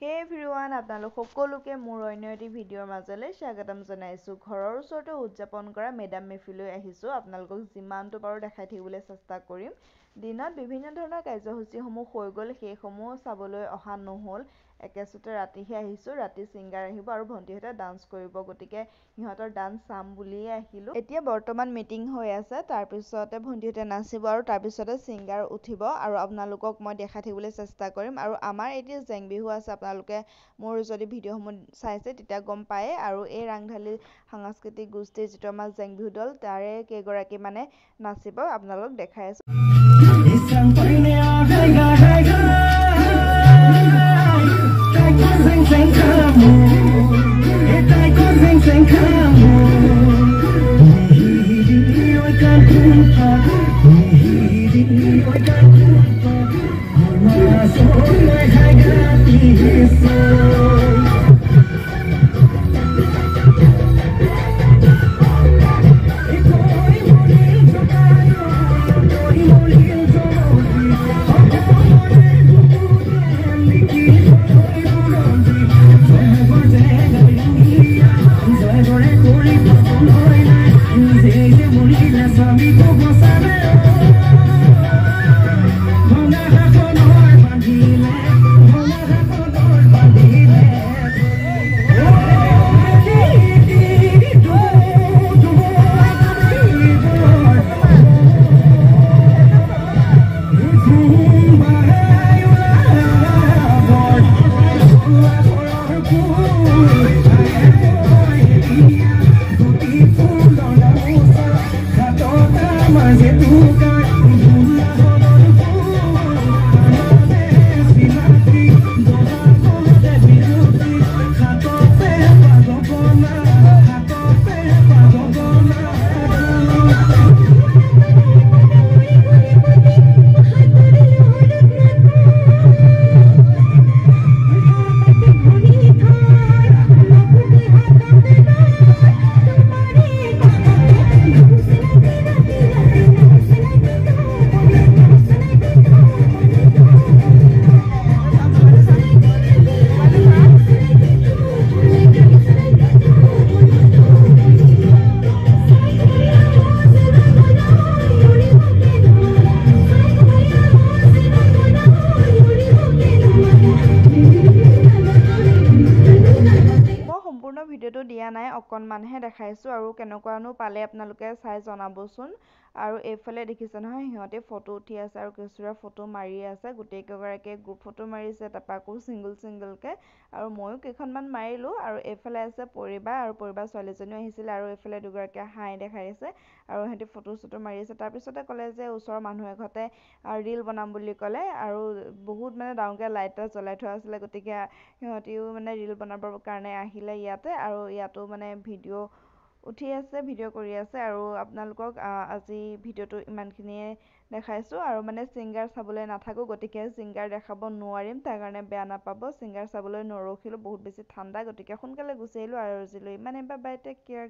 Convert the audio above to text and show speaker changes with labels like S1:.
S1: হে এভৰিৱান, আপোনালোক সকলোকে মোৰ অন্য এটি ভিডিঅ'ৰ মাজলৈ স্বাগতম জনাইছোঁ। ঘৰৰ ওচৰতে উদযাপন কৰা মেডাম মেফিলৈ আহিছোঁ। আপোনালোকক যিমানটো পাৰোঁ দেখাই থাকিবলৈ চেষ্টা কৰিম। দিনত বিভিন্ন ধৰণৰ কাৰ্যসূচীসমূহ হৈ গ'ল, সেইসমূহ চাবলৈ অহা নহ'ল। একেচোতে ৰাতিহে আহিছোঁ। ৰাতি ছিংগাৰ আহিব আৰু ভণ্টিহঁতে ডান্স কৰিব, গতিকে সিহঁতৰ ডান্স চাম বুলিয়ে আহিলোঁ। এতিয়া বৰ্তমান মিটিং হৈ আছে, তাৰপিছতে ভণ্টিহঁতে নাচিব আৰু তাৰপিছতে ছিংগাৰ উঠিব আৰু আপোনালোকক মই দেখাই থাকিবলৈ চেষ্টা কৰিম। আৰু আমাৰ এতিয়া জেং বিহু আছে, আপোনালোকে মোৰ যদি ভিডিঅ'সমূহ চাইছে তেতিয়া গম পায়ে। আৰু এই ৰাংঢালী সাংস্কৃতিক গোষ্ঠীৰ যিটো আমাৰ জেং বিহু দল, তাৰে কেইগৰাকী মানে নাচিব, আপোনালোকক দেখাই আছোঁ। ভিডিঅ'টো দিয়া নাই, অকণমানহে দেখাইছোঁ। আৰু কেনেকুৱানো পালে আপোনালোকে চাই জনাবচোন। আৰু এইফালে দেখিছে নহয়, সিহঁতে ফটো উঠি আছে আৰু কিছুৰে ফটো মাৰি আছে। গোটেইকেইগৰাকীয়ে গ্ৰুপ ফটো মাৰিছে, তাৰপৰা আকৌ ছিংগলকৈ। আৰু ময়ো কেইখনমান মাৰিলোঁ। আৰু এইফালে আছে পৰিবা, আৰু পৰিবা ছোৱালীজনীও আহিছিলে। আৰু এইফালে দুগৰাকীয়ে হাই দেখাইছে আৰু সিহঁতি ফটো চটো মাৰি আছে। তাৰপিছতে ক'লে যে ওচৰৰ মানুহ এঘৰতে ৰীল বনাম বুলি ক'লে, আৰু বহুত মানে ডাঙৰকৈ লাইট এটা জ্বলাই থোৱা আছিলে, গতিকে সিহঁতিও মানে ৰীল বনাবৰ কাৰণে আহিলে ইয়াতে। আৰু ইয়াতো মানে ভিডিঅ' উঠি আছে, ভিডিঅ' কৰি আছে। আৰু আপোনালোকক আজি ভিডিঅ'টো ইমানখিনিয়ে দেখাইছোঁ। আৰু মানে ছিংগাৰ চাবলৈ নাথাকোঁ, গতিকে ছিংগাৰ দেখাব নোৱাৰিম, তাৰ কাৰণে বেয়া নাপাব। ছিংগাৰ চাবলৈ নৰখিলোঁ, বহুত বেছি ঠাণ্ডা, গতিকে সোনকালে গুচি আহিলোঁ। আৰু আজিলৈ ইমানেই, বাই বাই, টেক কেয়াৰ।